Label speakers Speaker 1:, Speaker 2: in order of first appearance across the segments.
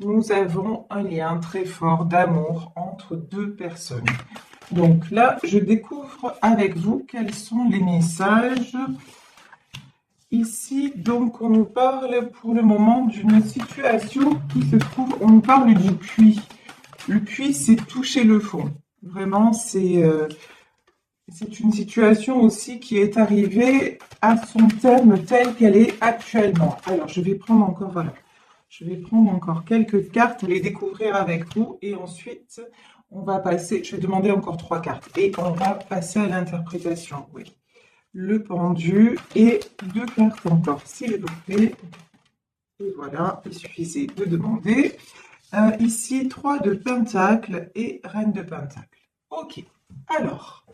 Speaker 1: nous avons un lien très fort d'amour entre deux personnes. Donc là, je découvre avec vous quels sont les messages. Ici, donc, on nous parle pour le moment d'une situation qui se trouve, on nous parle du puits. Le puits, c'est toucher le fond. Vraiment, c'est une situation aussi qui est arrivée à son terme tel qu'elle est actuellement. Alors, je vais prendre encore, voilà. Je vais prendre encore quelques cartes, les découvrir avec vous et ensuite on va passer, je vais demander encore 3 cartes et on va passer à l'interprétation. Oui. Le pendu et 2 cartes encore, s'il vous plaît. Et voilà, il suffisait de demander. Ici, 3 de Pentacle et Reine de Pentacle. Ok, alors,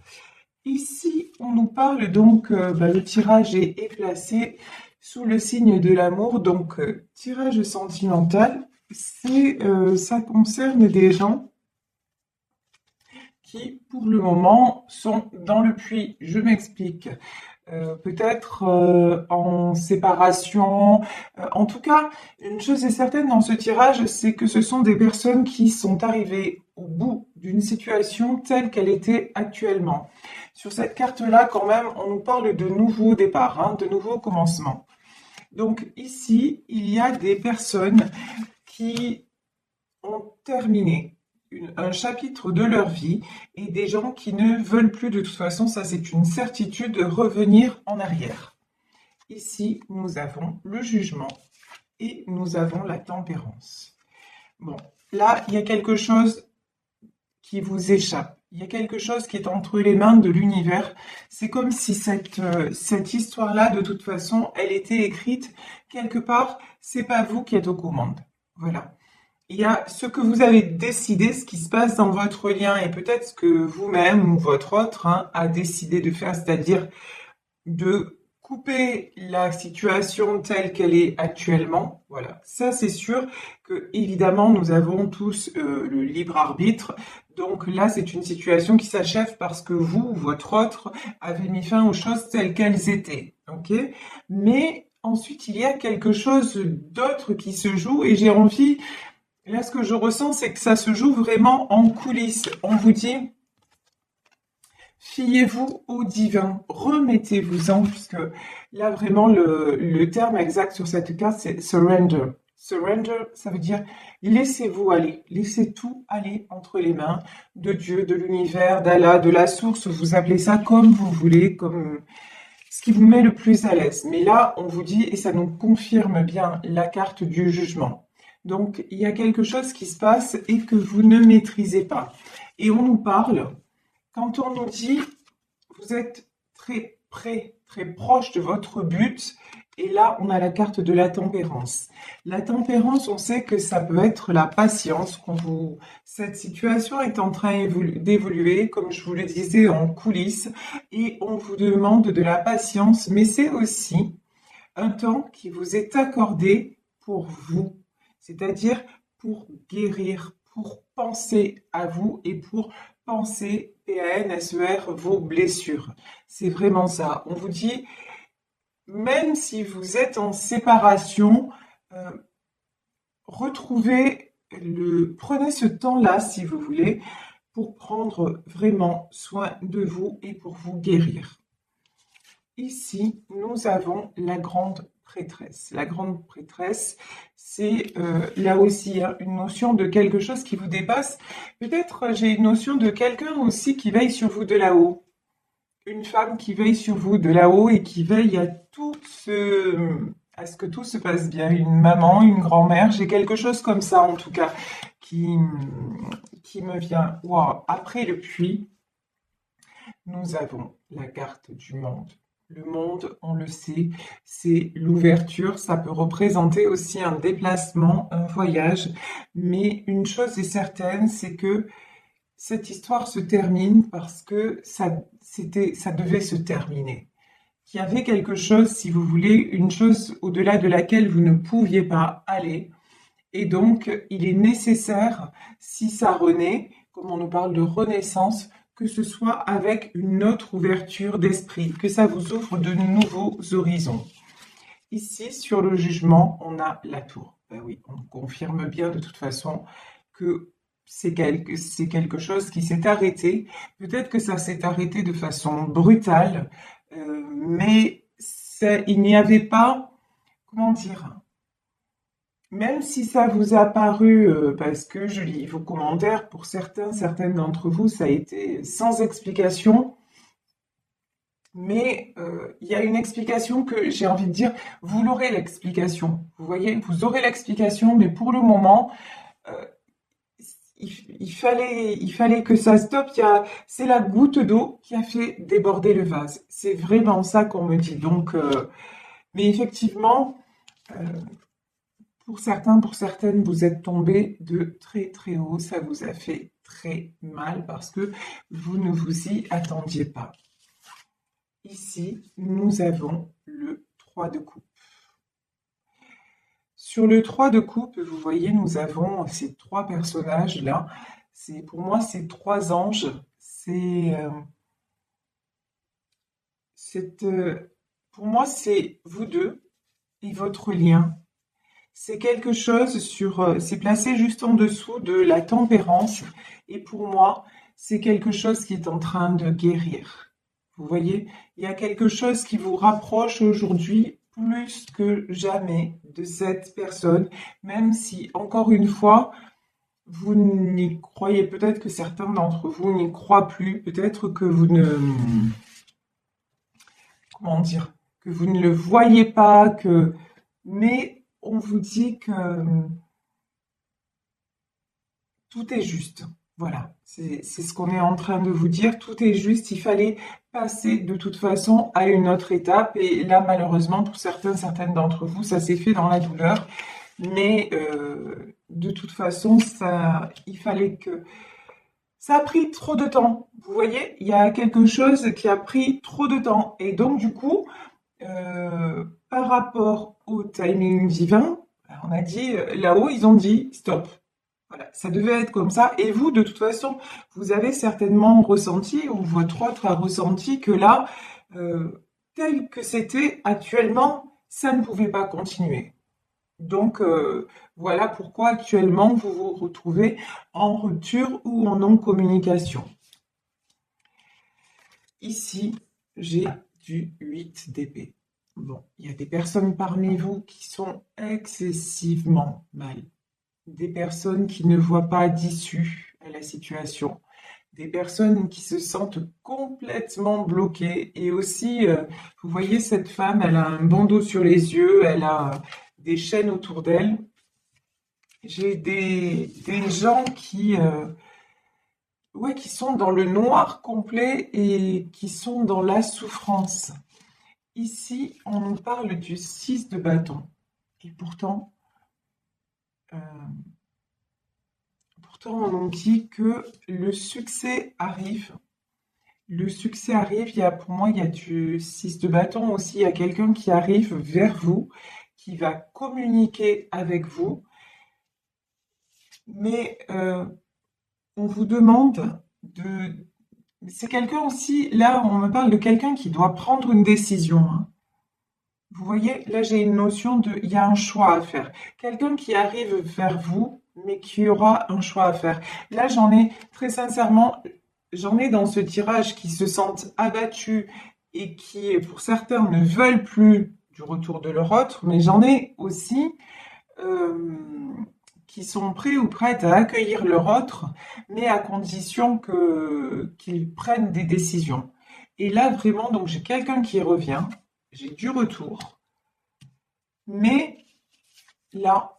Speaker 1: ici, on nous parle donc, le tirage est placé sous le signe de l'amour, donc tirage sentimental, ça concerne des gens qui, pour le moment, sont dans le puits. Je m'explique. Peut-être en séparation. En tout cas, une chose est certaine dans ce tirage, c'est que ce sont des personnes qui sont arrivées au bout d'une situation telle qu'elle était actuellement. Sur cette carte-là, quand même, on nous parle de nouveaux départs, de nouveaux commencements. Donc ici, il y a des personnes qui ont terminé un chapitre de leur vie et des gens qui ne veulent plus de toute façon, ça c'est une certitude, revenir en arrière. Ici, nous avons le jugement et nous avons la tempérance. Bon, là, il y a quelque chose qui vous échappe. Il y a quelque chose qui est entre les mains de l'univers. C'est comme si cette histoire-là, de toute façon, elle était écrite quelque part. C'est pas vous qui êtes aux commandes. Voilà. Il y a ce que vous avez décidé, ce qui se passe dans votre lien, et peut-être ce que vous-même ou votre autre a décidé de faire, c'est-à-dire de couper la situation telle qu'elle est actuellement. Voilà, ça c'est sûr que évidemment nous avons tous le libre arbitre. Donc là c'est une situation qui s'achève parce que vous ou votre autre avez mis fin aux choses telles qu'elles étaient. Ok, mais ensuite il y a quelque chose d'autre qui se joue et j'ai envie. Là, ce que je ressens, c'est que ça se joue vraiment en coulisses. On vous dit, fiez-vous au divin, remettez-vous-en, puisque là, vraiment, le terme exact sur cette carte, c'est surrender. Surrender, ça veut dire laissez-vous aller, laissez tout aller entre les mains de Dieu, de l'univers, d'Allah, de la source, vous appelez ça comme vous voulez, comme ce qui vous met le plus à l'aise. Mais là, on vous dit, et ça nous confirme bien la carte du jugement. Donc, il y a quelque chose qui se passe et que vous ne maîtrisez pas. Et on nous parle, quand on nous dit, vous êtes très près, très proche de votre but, et là, on a la carte de la tempérance. La tempérance, on sait que ça peut être la patience. Cette situation est en train d'évoluer, comme je vous le disais, en coulisses, et on vous demande de la patience, mais c'est aussi un temps qui vous est accordé pour vous. C'est-à-dire pour guérir, pour penser à vous et pour penser, PANSER, vos blessures. C'est vraiment ça. On vous dit, même si vous êtes en séparation, prenez ce temps-là, si vous voulez, pour prendre vraiment soin de vous et pour vous guérir. Ici, nous avons la grande prêtresse. La grande prêtresse, c'est là aussi une notion de quelque chose qui vous dépasse. Peut-être j'ai une notion de quelqu'un aussi qui veille sur vous de là-haut. Une femme qui veille sur vous de là-haut et qui veille à ce que tout se passe bien. Une maman, une grand-mère, j'ai quelque chose comme ça en tout cas qui me vient. Wow. Après le puits, nous avons la carte du monde. Le monde, on le sait, c'est l'ouverture. Ça peut représenter aussi un déplacement, un voyage. Mais une chose est certaine, c'est que cette histoire se termine parce que ça devait se terminer. Qu'il y avait quelque chose, si vous voulez, une chose au-delà de laquelle vous ne pouviez pas aller. Et donc, il est nécessaire, si ça renaît, comme on nous parle de renaissance, que ce soit avec une autre ouverture d'esprit, que ça vous ouvre de nouveaux horizons. Ici, sur le jugement, on a la tour. Ben oui, on confirme bien de toute façon que c'est quelque chose qui s'est arrêté. Peut-être que ça s'est arrêté de façon brutale, mais il n'y avait pas, comment dire, même si ça vous a paru, parce que je lis vos commentaires, pour certaines d'entre vous, ça a été sans explication, mais il y a une explication que j'ai envie de dire, vous l'aurez l'explication. Vous voyez, vous aurez l'explication, mais pour le moment, euh, il fallait que ça stoppe. C'est la goutte d'eau qui a fait déborder le vase. C'est vraiment ça qu'on me dit. Donc, mais effectivement, euh, pour certains, pour certaines, vous êtes tombés de très très haut. Ça vous a fait très mal parce que vous ne vous y attendiez pas. Ici, nous avons le 3 de coupe. Sur le 3 de coupe, vous voyez, nous avons ces trois personnages-là. Pour moi, ces trois anges. C'est, pour moi, c'est vous deux et votre lien. C'est quelque chose c'est placé juste en dessous de la tempérance. Et pour moi, c'est quelque chose qui est en train de guérir. Vous voyez, il y a quelque chose qui vous rapproche aujourd'hui plus que jamais de cette personne, même si, encore une fois, vous n'y croyez, peut-être que certains d'entre vous n'y croient plus, peut-être que vous ne, comment dire, que vous ne le voyez pas, mais on vous dit que tout est juste. Voilà, c'est ce qu'on est en train de vous dire. Tout est juste. Il fallait passer de toute façon à une autre étape. Et là, malheureusement, pour certaines d'entre vous, ça s'est fait dans la douleur. Mais de toute façon, il fallait que... Ça a pris trop de temps. Vous voyez, il y a quelque chose qui a pris trop de temps. Et donc, du coup, par rapport au timing divin, on a dit, là-haut, ils ont dit stop. Voilà, ça devait être comme ça. Et vous, de toute façon, vous avez certainement ressenti, ou votre autre a ressenti que là, tel que c'était actuellement, ça ne pouvait pas continuer. Donc, voilà pourquoi actuellement vous vous retrouvez en rupture ou en non-communication. Ici, j'ai du 8 d'épée. Bon, il y a des personnes parmi vous qui sont excessivement mal. Des personnes qui ne voient pas d'issue à la situation. Des personnes qui se sentent complètement bloquées. Et aussi, vous voyez cette femme, elle a un bandeau sur les yeux, elle a des chaînes autour d'elle. J'ai des gens qui sont dans le noir complet et qui sont dans la souffrance. Ici, on nous parle du 6 de bâton. Et euh, pourtant, on nous dit que le succès arrive. Le succès arrive, pour moi, il y a du 6 de bâton aussi. Il y a quelqu'un qui arrive vers vous, qui va communiquer avec vous. Mais on vous demande de... C'est quelqu'un aussi, là, on me parle de quelqu'un qui doit prendre une décision, hein. Vous voyez, là, j'ai une notion de... Il y a un choix à faire. Quelqu'un qui arrive vers vous, mais qui aura un choix à faire. Là, très sincèrement, j'en ai dans ce tirage qui se sentent abattus et qui, pour certains, ne veulent plus du retour de leur autre, mais j'en ai aussi qui sont prêts ou prêtes à accueillir leur autre, mais à condition qu'ils prennent des décisions. Et là, vraiment, donc j'ai quelqu'un qui revient, j'ai du retour, mais là,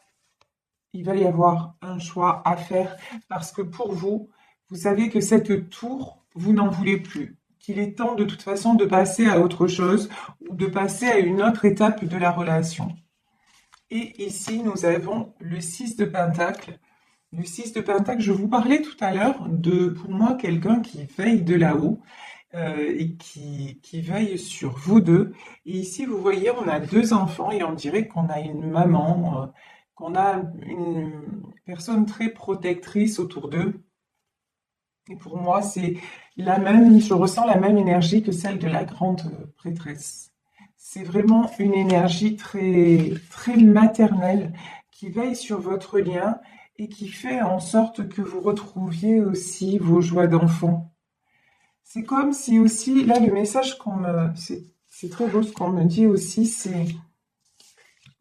Speaker 1: il va y avoir un choix à faire parce que pour vous, vous savez que cette tour, vous n'en voulez plus, qu'il est temps de toute façon de passer à autre chose ou de passer à une autre étape de la relation. Et ici, nous avons le 6 de Pentacle. Le 6 de Pentacle, je vous parlais tout à l'heure de, pour moi, quelqu'un qui veille de là-haut et qui veille sur vous deux. Et ici, vous voyez, on a deux enfants et on dirait qu'on a une maman, qu'on a une personne très protectrice autour d'eux. Et pour moi, je ressens la même énergie que celle de la grande prêtresse. C'est vraiment une énergie très, très maternelle qui veille sur votre lien et qui fait en sorte que vous retrouviez aussi vos joies d'enfant. C'est comme si aussi, là, le message c'est très beau ce qu'on me dit aussi, c'est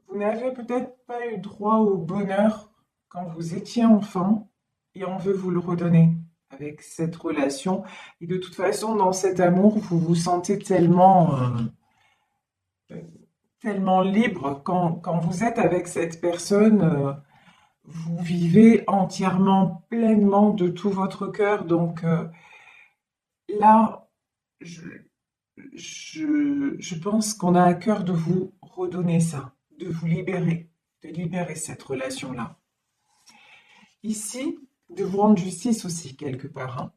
Speaker 1: vous n'avez peut-être pas eu droit au bonheur quand vous étiez enfant et on veut vous le redonner avec cette relation. Et de toute façon, dans cet amour, vous vous sentez tellement libre quand vous êtes avec cette personne. Vous vivez entièrement, pleinement de tout votre cœur. Donc là, je, je pense qu'on a à cœur de vous redonner ça, de vous libérer, de libérer cette relation-là. Ici, de vous rendre justice aussi quelque part, hein.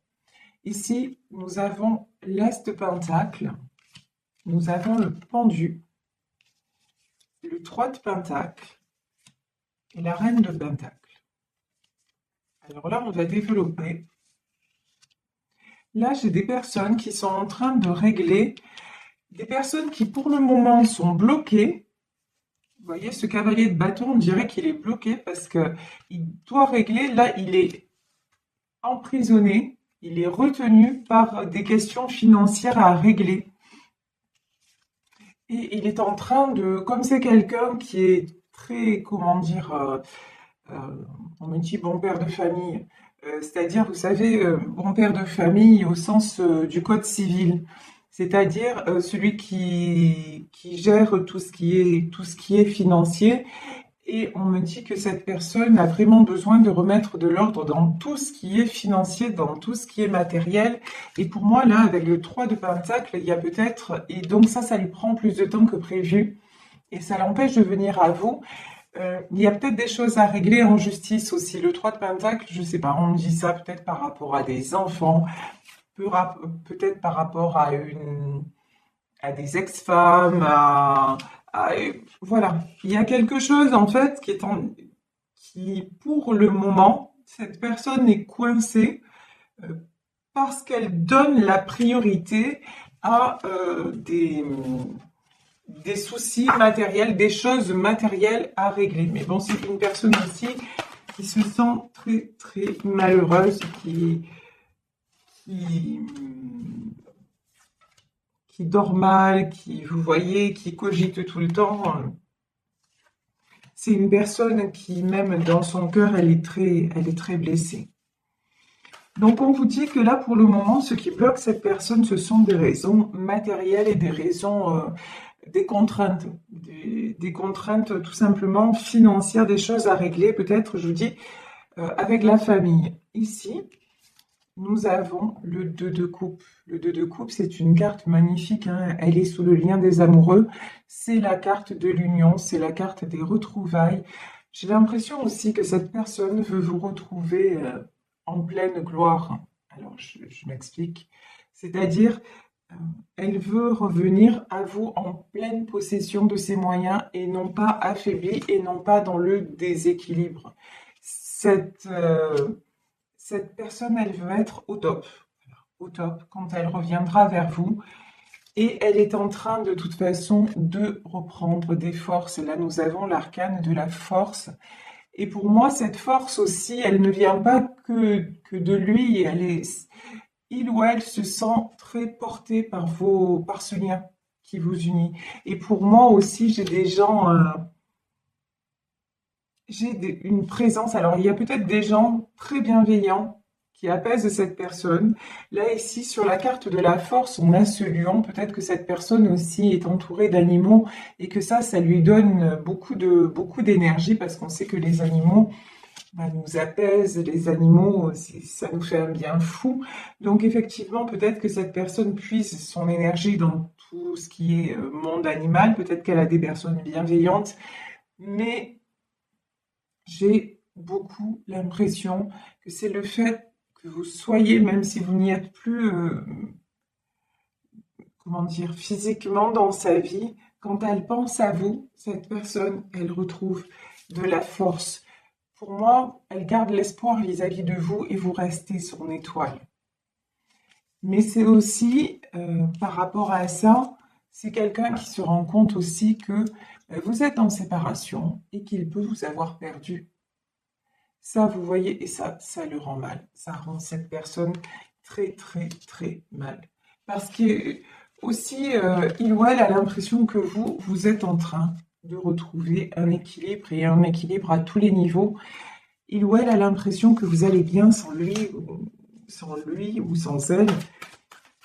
Speaker 1: Ici, nous avons l'As de Pentacle, nous avons le Pendu, le 3 de Pentacle et la Reine de Pentacle. Alors là, on va développer. Là, j'ai des personnes qui sont en train de régler, des personnes qui pour le moment sont bloquées. Vous voyez, ce cavalier de bâton, on dirait qu'il est bloqué parce qu'il doit régler. Là, il est emprisonné, il est retenu par des questions financières à régler. Et il est en train de, comme c'est quelqu'un qui est très, comment dire, on me dit bon père de famille, c'est-à-dire, vous savez, bon père de famille au sens du code civil, c'est-à-dire celui qui gère tout ce qui est financier. Et on me dit que cette personne a vraiment besoin de remettre de l'ordre dans tout ce qui est financier, dans tout ce qui est matériel. Et pour moi, là, avec le 3 de Pentacle, il y a peut-être... Et donc ça lui prend plus de temps que prévu. Et ça l'empêche de venir à vous. Il y a peut-être des choses à régler en justice aussi. Le 3 de Pentacle, je sais pas, on me dit ça peut-être par rapport à des enfants, peut-être par rapport à des ex-femmes, voilà. Il y a quelque chose en fait qui, pour le moment, cette personne est coincée euh, parce qu'elle donne la priorité à des soucis matériels, des choses matérielles à régler. Mais bon, c'est une personne aussi qui se sent très très malheureuse, qui, qui dort mal, vous voyez, qui cogite tout le temps. C'est une personne qui, même dans son cœur, elle est très blessée. Donc, on vous dit que là, pour le moment, ce qui bloque cette personne, ce sont des raisons matérielles et des raisons, des contraintes, des contraintes tout simplement financières, des choses à régler, peut-être, je vous dis, avec la famille. Ici, nous avons le 2 de coupe. Le 2 de coupe, c'est une carte magnifique, hein. Elle est sous le lien des amoureux. C'est la carte de l'union, c'est la carte des retrouvailles. J'ai l'impression aussi que cette personne veut vous retrouver en pleine gloire. Alors, je m'explique. C'est-à-dire, elle veut revenir à vous en pleine possession de ses moyens et non pas affaiblie et non pas dans le déséquilibre. Cette personne, elle veut être au top quand elle reviendra vers vous. Et elle est en train, de toute façon, de reprendre des forces. Là, nous avons l'arcane de la force. Et pour moi, cette force aussi, elle ne vient pas que de lui. Il ou elle se sent très porté par ce lien qui vous unit. Et pour moi aussi, j'ai des gens... une présence. Alors, il y a peut-être des gens très bienveillants qui apaisent cette personne. Là, ici, sur la carte de la force, on a ce lion. Peut-être que cette personne aussi est entourée d'animaux et que ça lui donne beaucoup d'énergie parce qu'on sait que les animaux nous apaisent. Les animaux, ça nous fait un bien fou. Donc, effectivement, peut-être que cette personne puise son énergie dans tout ce qui est monde animal. Peut-être qu'elle a des personnes bienveillantes. Mais j'ai beaucoup l'impression que c'est le fait que vous soyez, même si vous n'y êtes plus, comment dire, physiquement dans sa vie, quand elle pense à vous, cette personne, elle retrouve de la force. Pour moi, elle garde l'espoir vis-à-vis de vous et vous restez son étoile. Mais c'est aussi, par rapport à ça, c'est quelqu'un qui se rend compte aussi que vous êtes en séparation et qu'il peut vous avoir perdu. Ça, vous voyez, et ça le rend mal. Ça rend cette personne très, très, très mal. Parce que aussi, il ou elle a l'impression que vous êtes en train de retrouver un équilibre et un équilibre à tous les niveaux. Il ou elle a l'impression que vous allez bien sans lui ou sans elle.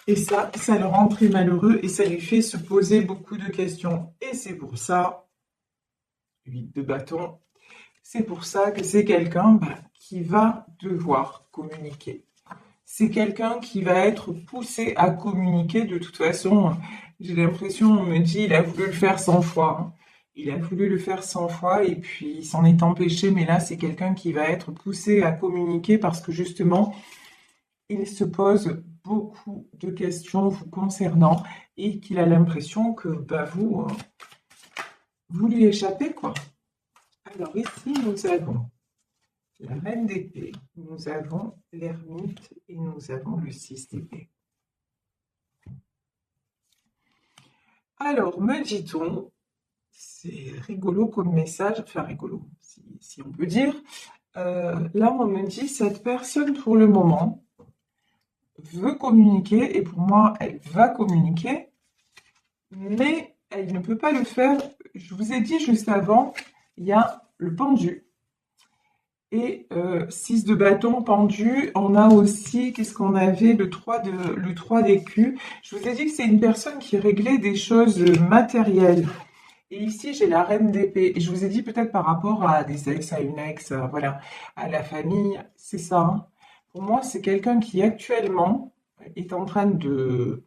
Speaker 1: Et ça le rend très malheureux et ça lui fait se poser beaucoup de questions. Et c'est pour ça, 8 de bâton, c'est pour ça que c'est quelqu'un qui va devoir communiquer. C'est quelqu'un qui va être poussé à communiquer. De toute façon, j'ai l'impression, on me dit, il a voulu le faire 100 fois. Hein. Il a voulu le faire 100 fois et puis il s'en est empêché. Mais là, c'est quelqu'un qui va être poussé à communiquer parce que justement, il se pose beaucoup de questions vous concernant et qu'il a l'impression que vous lui échappez, quoi. Alors ici, nous avons la reine d'épée, nous avons l'ermite et nous avons le 6 d'épée. Alors, me dit-on, c'est rigolo comme message, enfin rigolo, si on peut dire. Là, on me dit, cette personne, pour le moment, veut communiquer, et pour moi, elle va communiquer, mais elle ne peut pas le faire. Je vous ai dit juste avant, il y a le pendu. Et 6 de bâton pendu, on a aussi, qu'est-ce qu'on avait, le 3 d'écu. Je vous ai dit que c'est une personne qui réglait des choses matérielles. Et ici, j'ai la reine d'épée. Et je vous ai dit peut-être par rapport à des ex, à une ex, voilà, à la famille, c'est ça. Hein. Pour moi, c'est quelqu'un qui actuellement est en train de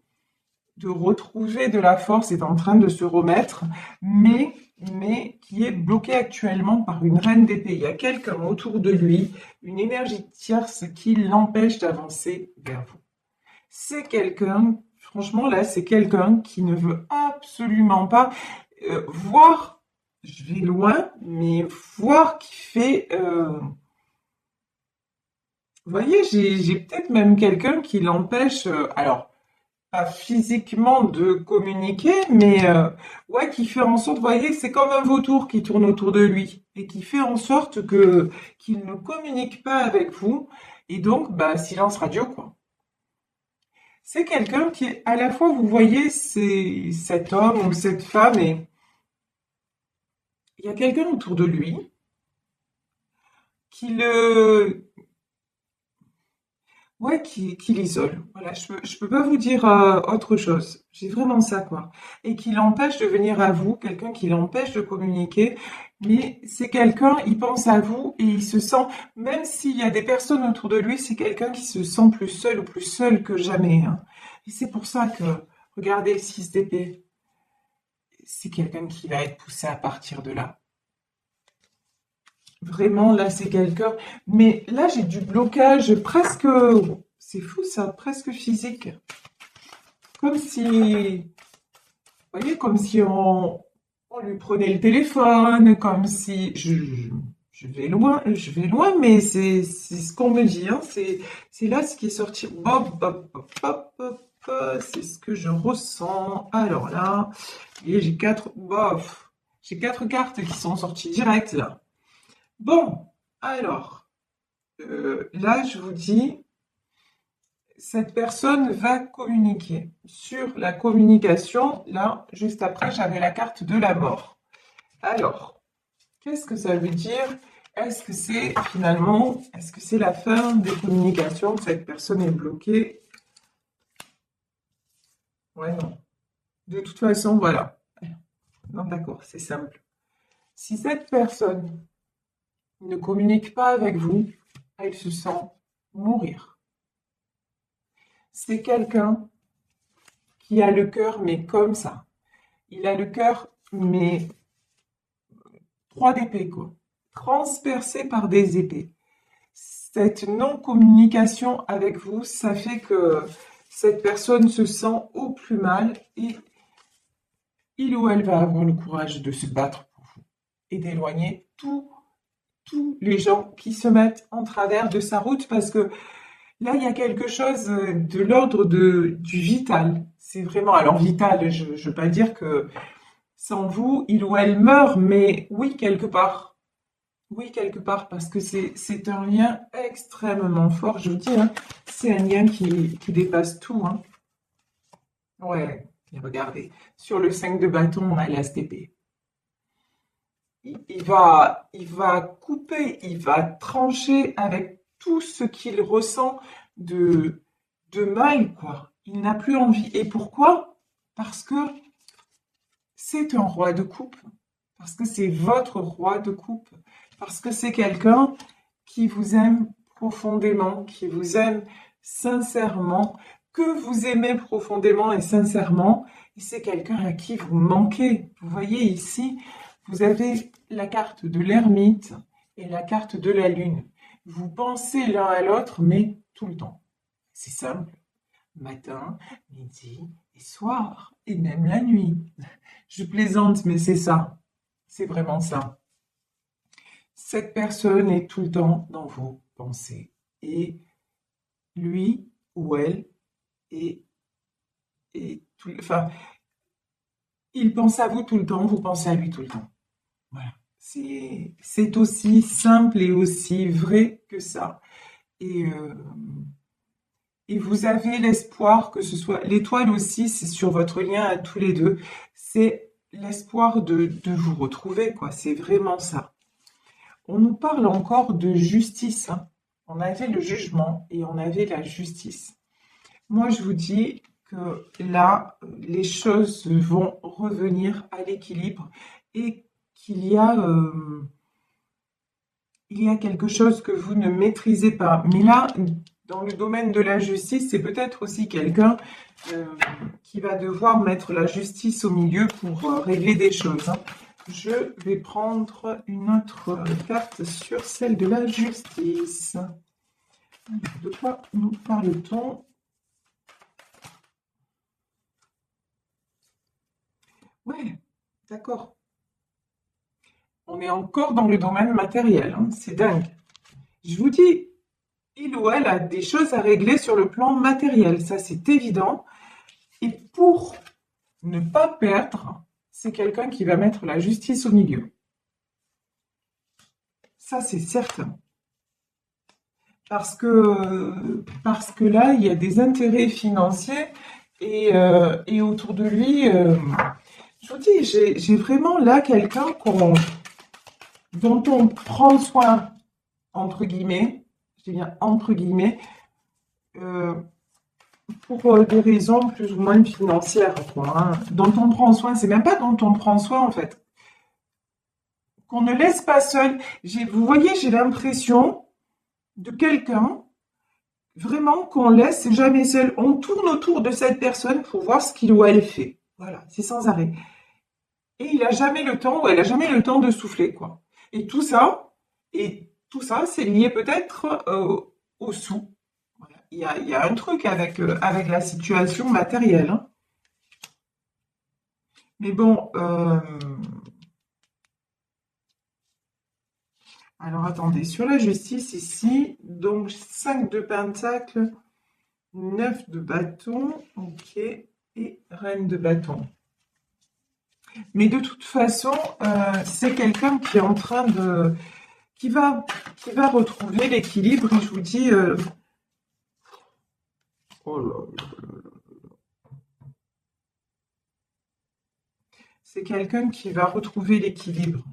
Speaker 1: retrouver de la force, est en train de se remettre, mais qui est bloqué actuellement par une reine d'épée. Il y a quelqu'un autour de lui, une énergie tierce qui l'empêche d'avancer vers vous. C'est quelqu'un, franchement là, c'est quelqu'un qui ne veut absolument pas voir, je vais loin, mais voir qui fait... vous voyez, j'ai peut-être même quelqu'un qui l'empêche... alors, pas physiquement de communiquer, mais ouais, qui fait en sorte, vous voyez, c'est comme un vautour qui tourne autour de lui et qui fait en sorte que qu'il ne communique pas avec vous et donc silence radio quoi. C'est quelqu'un qui est à la fois, vous voyez, c'est cet homme ou cette femme et il y a quelqu'un autour de lui qui le ouais, qui l'isole. Voilà, je peux pas vous dire autre chose. J'ai vraiment ça, quoi. Et qui l'empêche de venir à vous, quelqu'un qui l'empêche de communiquer. Mais c'est quelqu'un, il pense à vous et il se sent, même s'il y a des personnes autour de lui, c'est quelqu'un qui se sent plus seul ou plus seul que jamais. Hein. Et c'est pour ça que, regardez le 6 d'épée, c'est quelqu'un qui va être poussé à partir de là. Vraiment, là, c'est quelqu'un. Mais là, j'ai du blocage presque. C'est fou, ça, presque physique. Comme si. Vous voyez, comme si on lui prenait le téléphone, comme si. Je vais loin, mais c'est ce qu'on me dit. Hein, c'est là ce qui est sorti. Hop, hop, hop, hop, hop, c'est ce que je ressens. Alors là, et j'ai j'ai quatre cartes qui sont sorties direct là. Bon, alors, là, je vous dis, cette personne va communiquer. Sur la communication, là, juste après, j'avais la carte de la mort. Alors, qu'est-ce que ça veut dire? Est-ce que c'est finalement, est-ce que c'est la fin des communications? Cette personne est bloquée? Ouais, non. De toute façon, voilà. Non, d'accord, c'est simple. Si cette personne ne communique pas avec vous, elle se sent mourir. C'est quelqu'un qui a le cœur, mais comme ça. Il a le cœur, mais 3 d'épée, quoi. Transpercé par des épées. Cette non-communication avec vous, ça fait que cette personne se sent au plus mal et il ou elle va avoir le courage de se battre pour vous et d'éloigner tous les gens qui se mettent en travers de sa route parce que là, il y a quelque chose de l'ordre du vital. C'est vraiment, alors vital, je ne veux pas dire que Sans vous, il ou elle meurt, mais oui, quelque part. Oui, quelque part, parce que c'est un lien extrêmement fort, je vous dis, hein. C'est un lien qui dépasse tout, hein. Ouais, et regardez, sur le 5 de bâton, on a l'ASTP. Il va couper, il va trancher avec tout ce qu'il ressent de, de mal, quoi. Il n'a plus envie. Et pourquoi? Parce que c'est un roi de coupe, parce que c'est votre roi de coupe, parce que c'est quelqu'un qui vous aime profondément, qui vous aime sincèrement, que vous aimez profondément et sincèrement, et c'est quelqu'un à qui vous manquez. Vous voyez ici, vous avez la carte de l'ermite et la carte de la lune. Vous pensez l'un à l'autre, mais tout le temps. C'est simple. Matin, midi et soir, et même la nuit. Je plaisante, mais c'est ça. C'est vraiment ça. Cette personne est tout le temps dans vos pensées. Et lui ou elle est, enfin, il pense à vous tout le temps, vous pensez à lui tout le temps. Voilà. C'est aussi simple et aussi vrai que ça. Et, euh, et vous avez l'espoir que ce soit... L'étoile aussi, c'est sur votre lien à tous les deux. C'est l'espoir de vous retrouver, quoi. C'est vraiment ça. On nous parle encore de justice, hein. On avait le jugement et on avait la justice. Moi, je vous dis que là, les choses vont revenir à l'équilibre et qu'il il y a quelque chose que vous ne maîtrisez pas. Mais là, dans le domaine de la justice, c'est peut-être aussi quelqu'un euh, qui va devoir mettre la justice au milieu pour régler des choses, hein. Je vais prendre une autre carte sur celle de la justice. De quoi nous parle-t-on? Ouais, d'accord. On est encore dans le domaine matériel, hein. C'est dingue. Je vous dis, il ou elle a des choses à régler sur le plan matériel, ça c'est évident. Et pour ne pas perdre, c'est quelqu'un qui va mettre la justice au milieu. Ça c'est certain. Parce que là, il y a des intérêts financiers et autour de lui, je vous dis, j'ai vraiment là quelqu'un dont on prend soin, entre guillemets, je dis bien entre guillemets, euh, pour des raisons plus ou moins financières, quoi, hein. Dont on prend soin, c'est même pas dont on prend soin en fait. Qu'on ne laisse pas seul. Vous voyez, j'ai l'impression de quelqu'un vraiment qu'on laisse jamais seul. On tourne autour de cette personne pour voir ce qu'il ou elle fait. Voilà, c'est sans arrêt. Et il a jamais le temps, ou elle a jamais le temps de souffler, quoi. Et tout ça, c'est lié peut-être au sous. Voilà. Il y a un truc avec la situation matérielle, hein. Mais bon, alors attendez, sur la justice ici, donc 5 de pentacle, 9 de bâton, ok, et reine de bâton. Mais de toute façon, c'est quelqu'un qui est en train de... qui va retrouver l'équilibre, et je vous dis... oh là là. C'est quelqu'un qui va retrouver l'équilibre.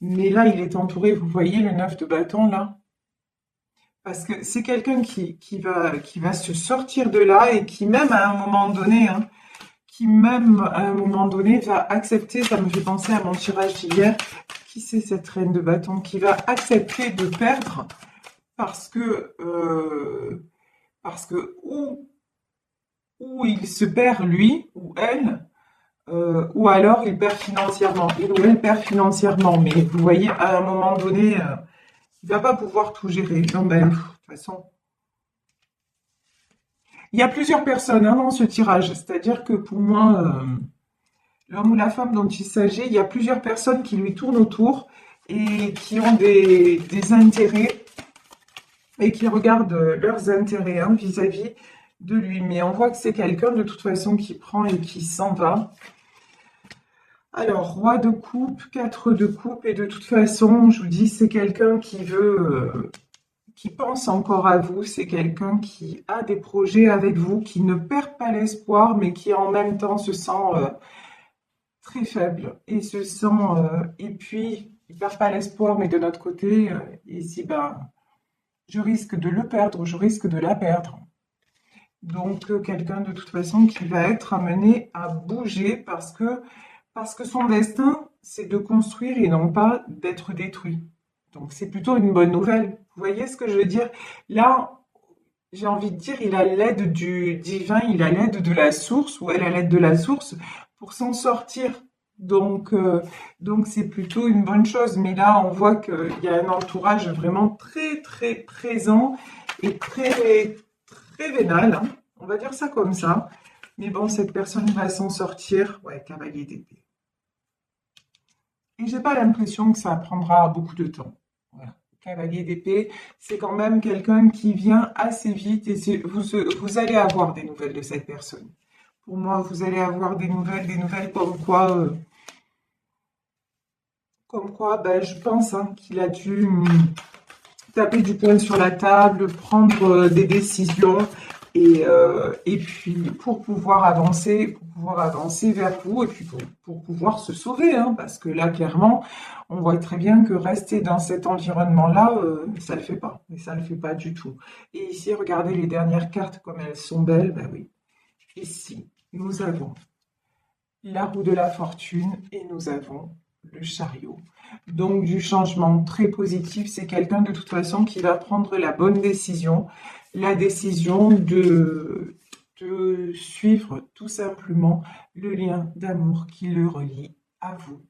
Speaker 1: Mais là, il est entouré, vous voyez le 9 de bâton, là? Parce que c'est quelqu'un qui va se sortir de là et qui même à un moment donné, hein, qui même à un moment donné va accepter, ça me fait penser à mon tirage d'hier, qui c'est cette reine de bâton, qui va accepter de perdre parce que ou il se perd lui ou elle, ou alors il perd financièrement, il ou elle perd financièrement, mais vous voyez, à un moment donné, il va pas pouvoir tout gérer. Non, ben, de toute façon, il y a plusieurs personnes, hein, dans ce tirage, c'est-à-dire que pour moi, l'homme ou la femme dont il s'agit, il y a plusieurs personnes qui lui tournent autour et qui ont des intérêts et qui regardent leurs intérêts, hein, vis-à-vis de lui. Mais on voit que c'est quelqu'un de toute façon qui prend et qui s'en va. Alors, roi de coupe, 4 de coupe, et de toute façon, je vous dis, c'est quelqu'un qui pense encore à vous, c'est quelqu'un qui a des projets avec vous, qui ne perd pas l'espoir, mais qui en même temps se sent très faible et se sent, et puis il perd pas l'espoir, mais de notre côté, il se dit, ben, je risque de le perdre, je risque de la perdre. Donc, quelqu'un de toute façon qui va être amené à bouger parce que son destin, c'est de construire et non pas d'être détruit. Donc, c'est plutôt une bonne nouvelle. Vous voyez ce que je veux dire? Là, j'ai envie de dire, il a l'aide du divin, il a l'aide de la source, ou elle a l'aide de la source pour s'en sortir. Donc, euh, donc c'est plutôt une bonne chose. Mais là, on voit qu'il y a un entourage vraiment très, très présent et très, très vénal, hein. On va dire ça comme ça. Mais bon, cette personne va s'en sortir. Ouais, cavalier d'épée. Et j'ai pas l'impression que ça prendra beaucoup de temps. Voilà. Cavalier d'épée, c'est quand même quelqu'un qui vient assez vite et vous allez avoir des nouvelles de cette personne. Pour moi, vous allez avoir des nouvelles comme quoi, ben, je pense hein, qu'il a dû taper du poing sur la table, prendre des décisions et puis pour pouvoir avancer vers vous et puis pour pouvoir se sauver, hein, parce que là, clairement, on voit très bien que rester dans cet environnement-là, ça le fait pas, mais ça le fait pas du tout. Et ici, regardez les dernières cartes comme elles sont belles, ben oui. Ici, nous avons la roue de la fortune et nous avons le chariot. Donc du changement très positif, c'est quelqu'un de toute façon qui va prendre la bonne décision, la décision de suivre tout simplement le lien d'amour qui le relie à vous.